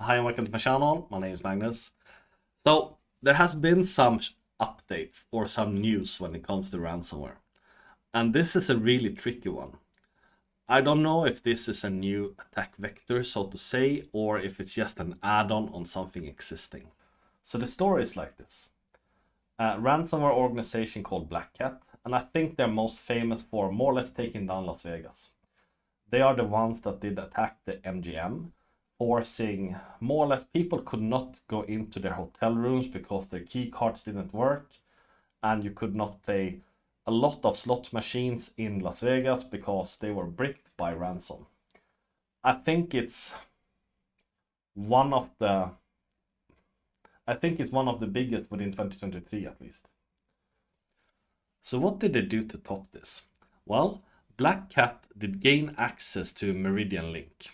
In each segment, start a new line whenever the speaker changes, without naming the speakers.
Hi and welcome to my channel. My name is Magnus. So there has been some updates or some news when it comes to ransomware. And this is a really tricky one. I don't know if this is a new attack vector, so to say, or if it's just an add-on on something existing. So the story is like this. A ransomware organization called BlackCat, and I think they're most famous for more or less taking down Las Vegas. They are the ones that did attack the MGM, forcing more or less people could not go into their hotel rooms because their key cards didn't work, and you could not play a lot of slot machines in Las Vegas because they were bricked by ransom. I think it's one of the biggest within 2023 at least. So what did they do to top this? Well, BlackCat did gain access to Meridian Link.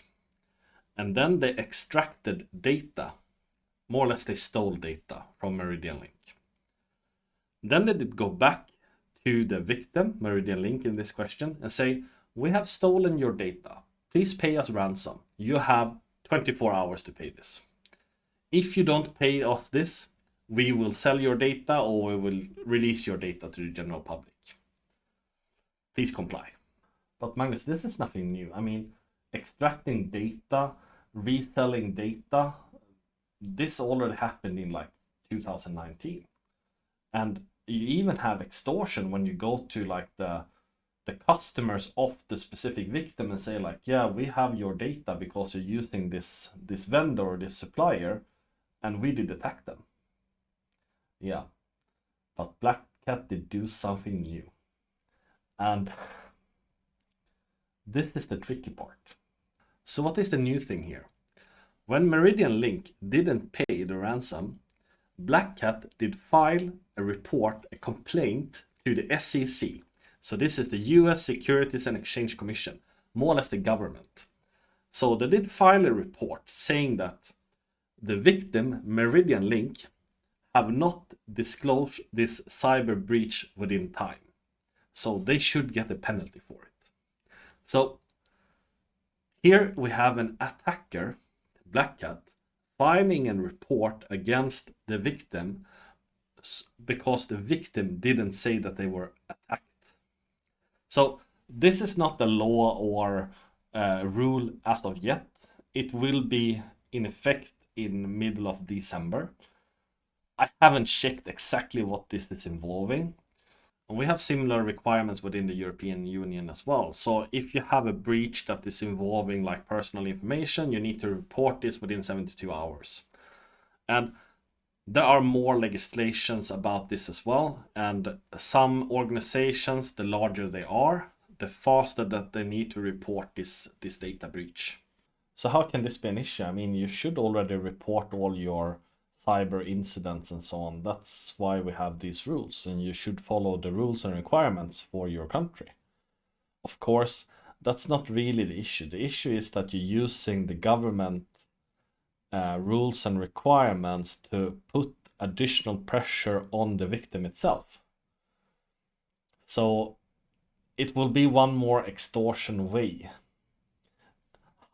And then they extracted data. More or less they stole data from Meridian Link. Then they did go back to the victim, Meridian Link in this question, and say, we have stolen your data. Please pay us ransom. You have 24 hours to pay this. If you don't pay us this, we will sell your data or we will release your data to the general public. Please comply. But Magnus, this is nothing new. I mean, extracting data, reselling data, this already happened in like 2019. And you even have extortion when you go to like the customers of the specific victim and say like, yeah, we have your data because you're using this vendor or this supplier, and we did attack them. Yeah, but BlackCat did do something new. And this is the tricky part. So what is the new thing here? When Meridian Link didn't pay the ransom, BlackCat did file a report, a complaint to the SEC. So this is the US Securities and Exchange Commission, more or less the government. So they did file a report saying that the victim, Meridian Link, have not disclosed this cyber breach within time. So they should get a penalty for it. So here we have an attacker, BlackCat, filing a report against the victim because the victim didn't say that they were attacked. So this is not the law or rule as of yet. It will be in effect in middle of December. I haven't checked exactly what this is involving. We have similar requirements within the European Union as well. So if you have a breach that is involving like personal information, you need to report this within 72 hours. And there are more legislations about this as well. And some organizations, the larger they are, the faster that they need to report this data breach. So how can this be an issue? I mean, you should already report all your cyber incidents and so on. That's why we have these rules, and you should follow the rules and requirements for your country. Of course, that's not really the issue. The issue is that you're using the government rules and requirements to put additional pressure on the victim itself. So it will be one more extortion way.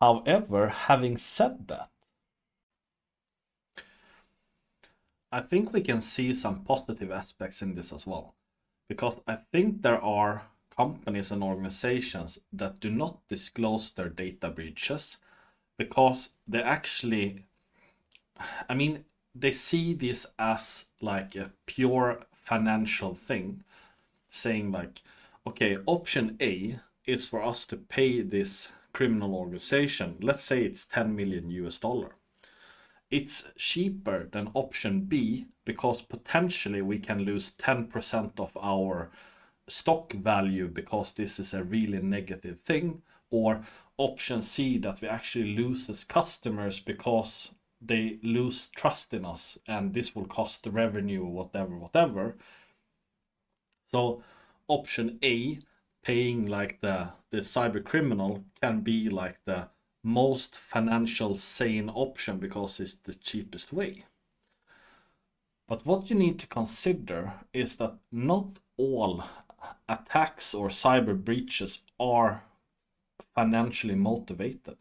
However, having said that, I think we can see some positive aspects in this as well, because I think there are companies and organizations that do not disclose their data breaches because they actually, I mean, they see this as like a pure financial thing, saying like, okay, option A is for us to pay this criminal organization, let's say it's 10 million US dollar. It's cheaper than option B because potentially we can lose 10% of our stock value because this is a really negative thing, or option C that we actually lose as customers because they lose trust in us and this will cost the revenue, whatever. So option A, paying like the cyber criminal, can be like the most financial sane option because it's the cheapest way. But what you need to consider is that not all attacks or cyber breaches are financially motivated.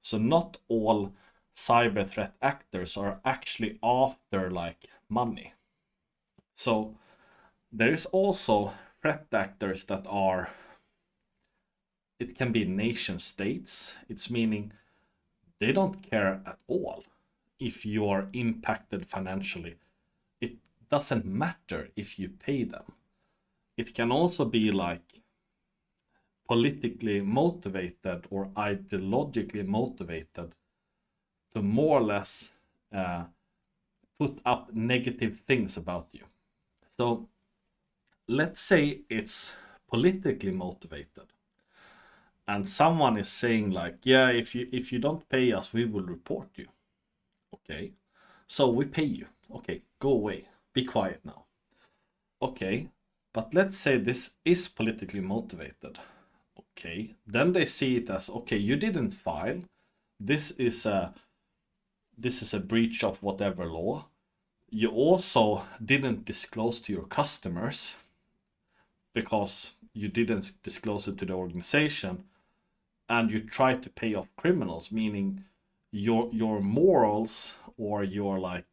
So not all cyber threat actors are actually after like money. So there is also threat actors that are, it can be nation states. It's meaning they don't care at all if you are impacted financially. It doesn't matter if you pay them. It can also be like politically motivated or ideologically motivated to more or less put up negative things about you. So let's say it's politically motivated and someone is saying like, yeah, if you don't pay us, we will report you. Okay, so we pay you. Okay, go away, be quiet now. Okay, but let's say this is politically motivated. Okay, then they see it as, okay, you didn't file, this is a breach of whatever law. You also didn't disclose to your customers because you didn't disclose it to the organization, and you try to pay off criminals, meaning your morals, or your like,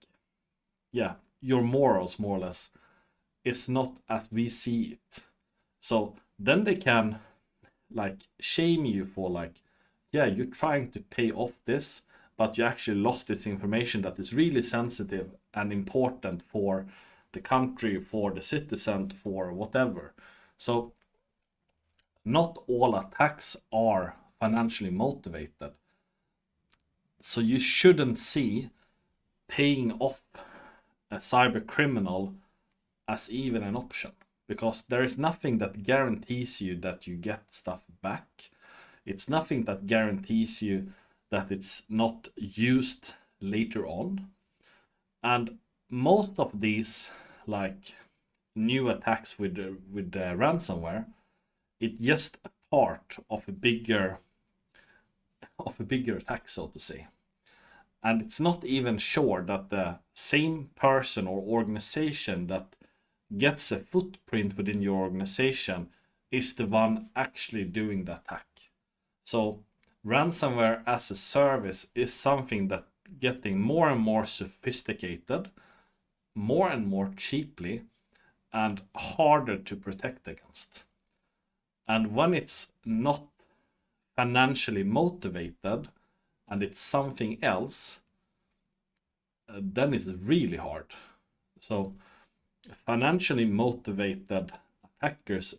yeah, your morals more or less is not as we see it. So then they can like shame you for like, yeah, you're trying to pay off this, but you actually lost this information that is really sensitive and important for the country, for the citizen, for whatever. So not all attacks are financially motivated. So you shouldn't see paying off a cyber criminal as even an option, because there is nothing that guarantees you that you get stuff back. It's nothing that guarantees you that it's not used later on. And most of these like new attacks with ransomware, it's just a part of a bigger attack, so to say. And it's not even sure that the same person or organization that gets a footprint within your organization is the one actually doing the attack. So ransomware as a service is something that getting more and more sophisticated, more and more cheaply, and harder to protect against. And when it's not financially motivated and it's something else, then it's really hard. So financially motivated attackers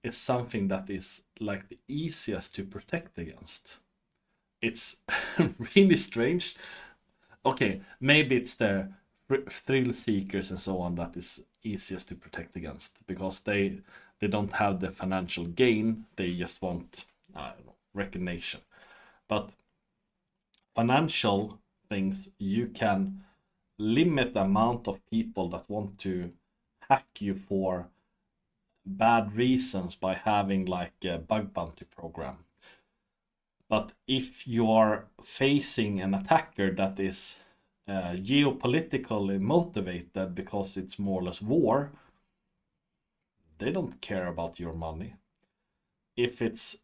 is something that is like the easiest to protect against. It's really strange. Okay, maybe it's the thrill seekers and so on that is easiest to protect against, because they don't have the financial gain, they just want, I don't know, recognition. But financial things, you can limit the amount of people that want to hack you for bad reasons by having like a bug bounty program. But if you are facing an attacker that is geopolitically motivated because it's more or less war, they don't care about your money. If it's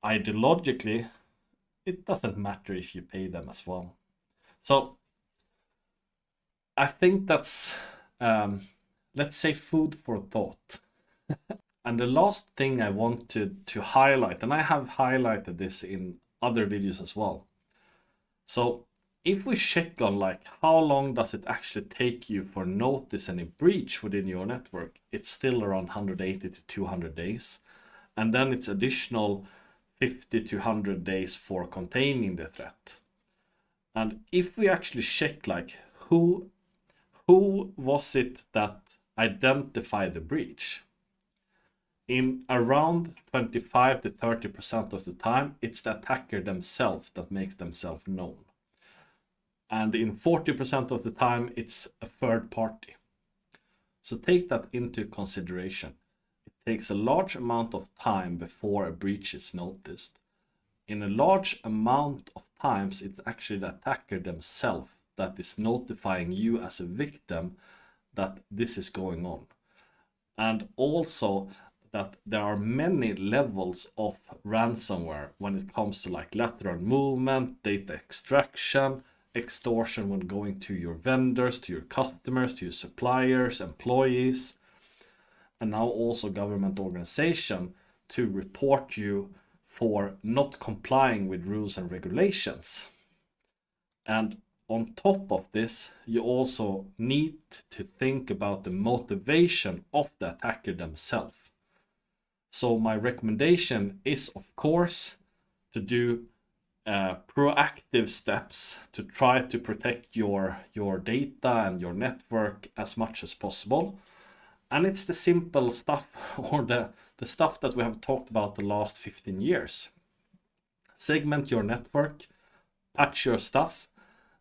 ideologically, it doesn't matter if you pay them as well. So I think that's, let's say, food for thought. And the last thing I wanted to highlight, and I have highlighted this in other videos as well. So if we check on like how long does it actually take you for notice any breach within your network, it's still around 180 to 200 days. And then it's additional 50 to 100 days for containing the threat. And if we actually check like who was it that identified the breach, in around 25 to 30% of the time, it's the attacker themselves that makes themselves known. And in 40% of the time, it's a third party. So take that into consideration. It takes a large amount of time before a breach is noticed. In a large amount of times, it's actually the attacker themselves that is notifying you as a victim that this is going on. And also, that there are many levels of ransomware when it comes to like lateral movement, data extraction, extortion when going to your vendors, to your customers, to your suppliers, employees, and now also government organization to report you for not complying with rules and regulations. And on top of this, you also need to think about the motivation of the attacker themselves. So my recommendation is, of course, to do proactive steps to try to protect your data and your network as much as possible. And it's the simple stuff, or the stuff that we have talked about the last 15 years. Segment your network, patch your stuff,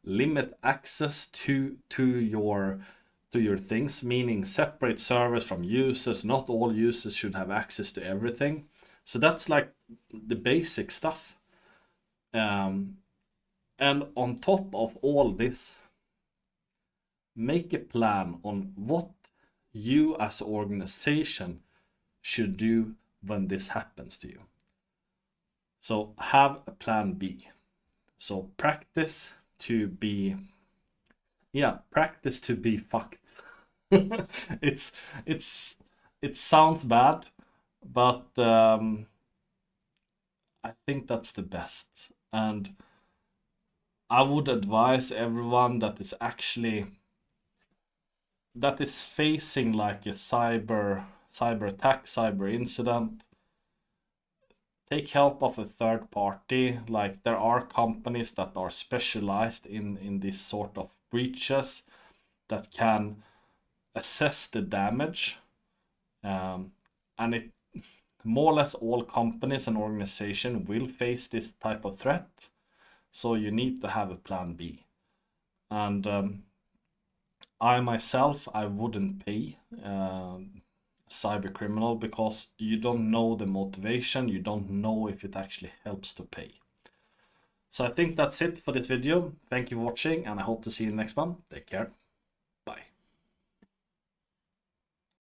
limit access to your things, meaning separate servers from users. Not all users should have access to everything. So that's like the basic stuff. And on top of all this, make a plan on what you as an organization should do when this happens to you. So have a plan B. So practice to be fucked. It sounds bad, but I think that's the best. And I would advise everyone that is facing like a cyber attack, cyber incident, take help of a third party. Like there are companies that are specialized in this sort of breaches that can assess the damage. And it more or less all companies and organizations will face this type of threat. So you need to have a plan B. And I myself, I wouldn't pay cyber criminal because you don't know the motivation, you don't know if it actually helps to pay. So I think that's it for this video. Thank you for watching, and I hope to see you in the next one. Take care.